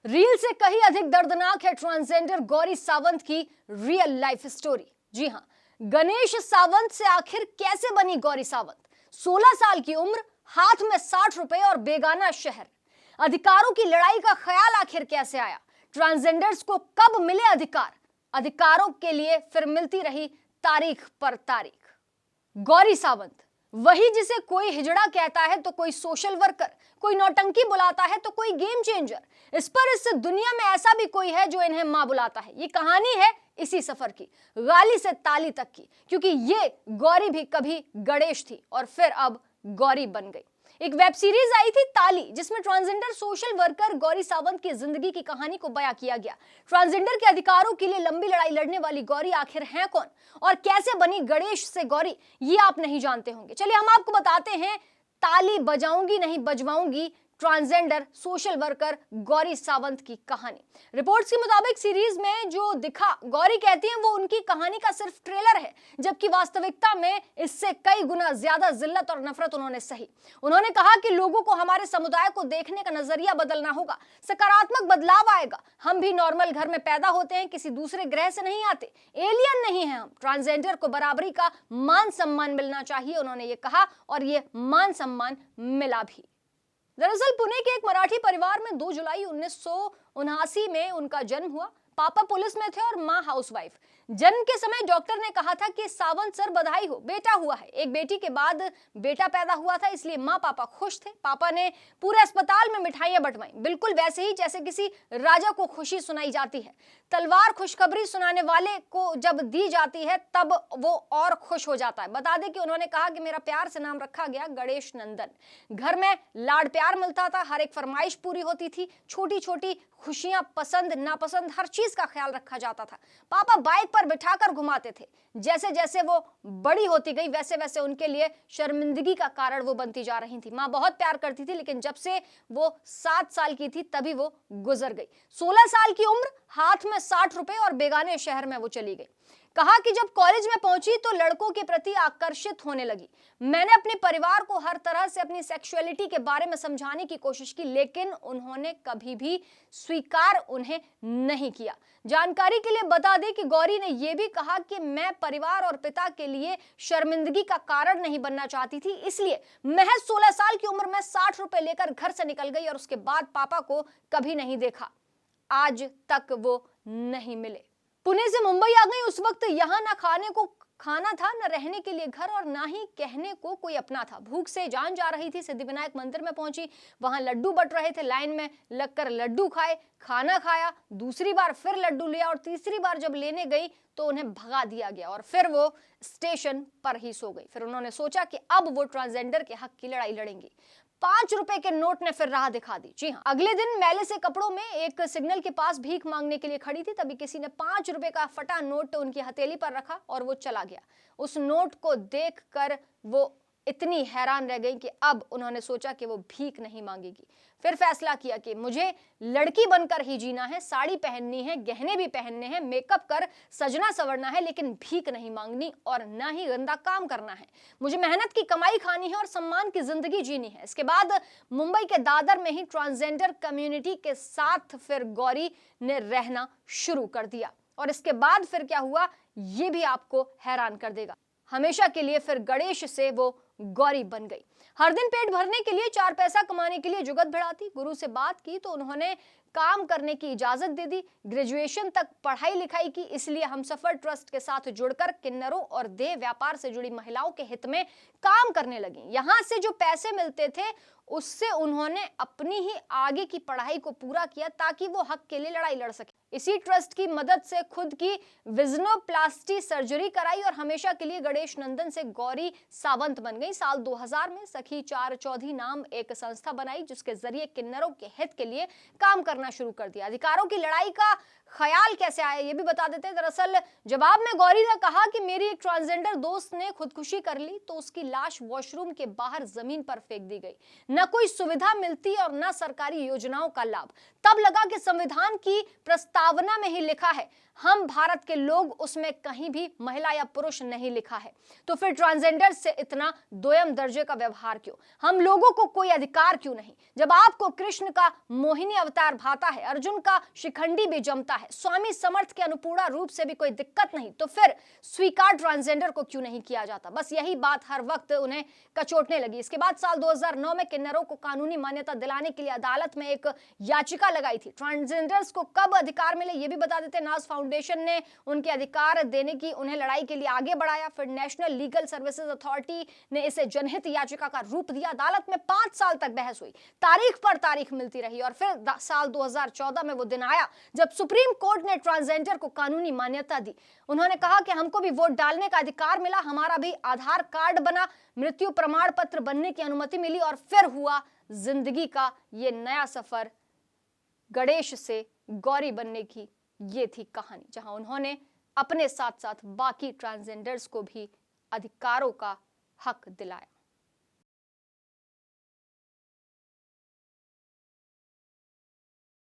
Reel से कहीं अधिक दर्दनाक है ट्रांसजेंडर गौरी सावंत की रियल लाइफ स्टोरी। जी हां, गणेश सावंत से आखिर कैसे बनी गौरी सावंत? 16 साल की उम्र, हाथ में 60 रुपए और बेगाना शहर। अधिकारों की लड़ाई का ख्याल आखिर कैसे आया? ट्रांसजेंडर्स को कब मिले अधिकार? अधिकारों के लिए फिर मिलती रही तारीख पर तारीख। गौरी सावंत वही जिसे कोई हिजड़ा कहता है तो कोई सोशल वर्कर, कोई नौटंकी बुलाता है तो कोई गेम चेंजर। इस दुनिया में ऐसा भी कोई है जो इन्हें मां बुलाता है। ये कहानी है इसी सफर की, गाली से ताली तक की, क्योंकि ये गौरी भी कभी गणेश थी और फिर अब गौरी बन गई। एक वेब सीरीज आई थी ताली, जिसमें transgender social worker Gauri Sawant की जिंदगी की कहानी को बयां किया गया। ट्रांसजेंडर के अधिकारों के लिए लंबी लड़ाई लड़ने वाली गौरी आखिर है कौन और कैसे बनी गणेश से गौरी, ये आप नहीं जानते होंगे। चलिए हम आपको बताते हैं ताली बजाऊंगी नहीं बजवाऊंगी transgender social worker Gauri Sawant की कहानी। रिपोर्ट्स के मुताबिक सीरीज में जो दिखा, गौरी कहती हैं वो उनकी कहानी का सिर्फ ट्रेलर है, जबकि वास्तविकता में इससे कई गुना ज्यादा जिल्लत और नफरत उन्होंने सही। उन्होंने कहा कि लोगों को हमारे समुदाय को देखने का नजरिया बदलना होगा, सकारात्मक बदलाव आएगा। हम भी नॉर्मल घर में पैदा होते हैं, किसी दूसरे ग्रह से नहीं आते, एलियन नहीं है हम। ट्रांसजेंडर को बराबरी का मान सम्मान मिलना चाहिए, उन्होंने ये कहा और ये मान सम्मान मिला भी। दरअसल पुणे के एक मराठी परिवार में 2 जुलाई 1979 में उनका जन्म हुआ। पापा पुलिस में थे और मां हाउसवाइफ। जन्म के समय डॉक्टर ने कहा था कि सावंत सर बधाई हो, बेटा हुआ है। एक बेटी के बाद बेटा पैदा हुआ था, इसलिए मां पापा खुश थे। पापा ने पूरे अस्पताल में मिठाइयां बंटवाई, बिल्कुल वैसे ही जैसे किसी राजा को खुशी सुनाई जाती है। तलवार खुशखबरी सुनाने वाले को जब दी जाती है तब वो और खुश हो जाता है। बता दें कि उन्होंने कहा कि मेरा प्यार से नाम रखा गया गणेश नंदन। घर में लाड प्यार मिलता था, हर एक फरमाइश पूरी होती थी। छोटी छोटी खुशियां, पसंद नापसंद, हर चीज का ख्याल रखा जाता था। पापा बाइक पर बिठाकर घुमाते थे। जैसे जैसे वो बड़ी होती गई वैसे वैसे उनके लिए शर्मिंदगी का कारण वो बनती जा रही थी। माँ बहुत प्यार करती थी, लेकिन जब से वो 7 साल की थी तभी वो गुजर गई। 16 साल की उम्र, हाथ में 60 रुपए और बेगाने शहर में वो चली गई। कहा कि जब कॉलेज में पहुंची तो लड़कों के प्रति आकर्षित होने लगी। मैंने अपने परिवार को हर तरह से अपनी सेक्सुअलिटी के बारे में समझाने की कोशिश की, लेकिन उन्होंने कभी भी स्वीकार उन्हें नहीं किया। जानकारी के लिए बता दें कि गौरी ने यह भी कहा कि मैं परिवार और पिता के लिए शर्मिंदगी का कारण नहीं बनना चाहती थी, इसलिए महज 16 साल की उम्र में 60 रुपए लेकर घर से निकल गई और उसके बाद पापा को कभी नहीं देखा। आज तक वो नहीं मिले। पुणे से मुंबई आ गई। उस वक्त यहाँ ना खाने को खाना था, न रहने के लिए घर और ना ही कहने को कोई अपना था। भूख से जान जा रही थी। सिद्धिविनायक मंदिर में पहुंची, वहां लड्डू बट रहे थे। लाइन में लगकर लड्डू खाए, खाना खाया, दूसरी बार फिर लड्डू लिया और तीसरी बार जब लेने गई तो उन्हें भगा दिया गया और फिर वो स्टेशन पर ही सो गई। फिर उन्होंने सोचा कि अब वो ट्रांसजेंडर के हक की लड़ाई लड़ेंगी। 5 रुपए के नोट ने फिर राह दिखा दी। जी हाँ, अगले दिन मैले से कपड़ों में एक सिग्नल के पास भीख मांगने के लिए खड़ी थी, तभी किसी ने 5 रुपए का फटा नोट उनकी हथेली पर रखा और वो चला गया। उस नोट को देखकर वो इतनी हैरान रह गई कि अब उन्होंने सोचा कि वो भीख नहीं मांगेगी। फिर फैसला किया कि मुझे लड़की बनकर ही जीना है, साड़ी पहननी है, गहने भी पहनने हैं, मेकअप कर सजना संवरना है, लेकिन भीख नहीं मांगनी और ना ही गंदा काम करना है। मुझे मेहनत की कमाई खानी है और सम्मान की जिंदगी जीनी है। इसके बाद मुंबई के दादर में ही ट्रांसजेंडर कम्युनिटी के साथ फिर गौरी ने रहना शुरू कर दिया और इसके बाद फिर क्या हुआ ये भी आपको हैरान कर देगा। हमेशा के लिए फिर गणेश से वो गौरी बन गई। हर दिन पेट भरने के लिए, 4 पैसा कमाने के लिए जुगत भिड़ाती। गुरु से बात की तो उन्होंने काम करने की इजाजत दे दी। ग्रेजुएशन तक पढ़ाई लिखाई की, इसलिए हमसफर ट्रस्ट के साथ जुड़कर किन्नरों और देह व्यापार से जुड़ी महिलाओं के हित में काम करने लगी। यहाँ से जो पैसे मिलते थे उससे उन्होंने अपनी ही आगे की पढ़ाई को पूरा किया ताकि वो हक के लिए लड़ाई लड़ सके। इसी ट्रस्ट की मदद से खुद की विजनोप्लास्टी सर्जरी कराई और हमेशा के लिए गणेश नंदन से गौरी सावंत बन गई। साल 2000 में सखी 4 चौधरी नाम एक संस्था बनाई, जिसके जरिए किन्नरों के हित के लिए काम करना शुरू कर दिया। अधिकारों की लड़ाई का ख्याल कैसे आया ये भी बता देते हैं। दरअसल जवाब में गौरी ने कहा कि मेरी एक ट्रांसजेंडर दोस्त ने खुदकुशी कर ली तो उसकी लाश वॉशरूम के बाहर जमीन पर फेंक दी गई। न कोई सुविधा मिलती और न सरकारी योजनाओं का लाभ। तब लगा कि संविधान की प्रस्तावना में ही लिखा है हम भारत के लोग, उसमें कहीं भी महिला या पुरुष नहीं लिखा है। तो फिर ट्रांसजेंडर से इतना दोयम दर्जे का व्यवहार क्यों? हम लोगों को कोई अधिकार क्यों नहीं? जब आपको कृष्ण का मोहिनी अवतार भाता है, अर्जुन का शिखंडी भी जमता है, स्वामी समर्थ के अनुपूर्णा रूप से भी कोई दिक्कत नहीं, तो फिर स्वीकार ट्रांसजेंडर को क्यों नहीं किया जाता? बस यही बात हर वक्त उन्हें कचोटने लगी। इसके बाद साल 2009 में किन्नरों को कानूनी मान्यता दिलाने के लिए अदालत में एक याचिका लगाई थी। ट्रांसजेंडर्स को कब अधिकार मिले ये भी बता देते। नाज फाउंडेशन ने उनके अधिकार देने की उन्हें लड़ाई के लिए आगे बढ़ाया। फिर नेशनल लीगल सर्विसेज अथॉरिटी ने इसे जनहित याचिका का रूप दिया। अदालत में 5 साल तक बहस हुई, तारीख पर तारीख मिलती रही और फिर साल 2014 में वो दिन आया जब सुप्रीम कोर्ट ने ट्रांसजेंडर को कानूनी मान्यता दी। उन्होंने कहा कि हमको भी वोट डालने का अधिकार मिला, हमारा भी आधार कार्ड बना, मृत्यु प्रमाण पत्र बनने की अनुमति मिली और फिर हुआ जिंदगी का ये नया सफर। गणेश से गौरी बनने की ये थी कहानी, जहां उन्होंने अपने साथ साथ बाकी ट्रांसजेंडर्स को भी अधिकारों का हक दिलाया।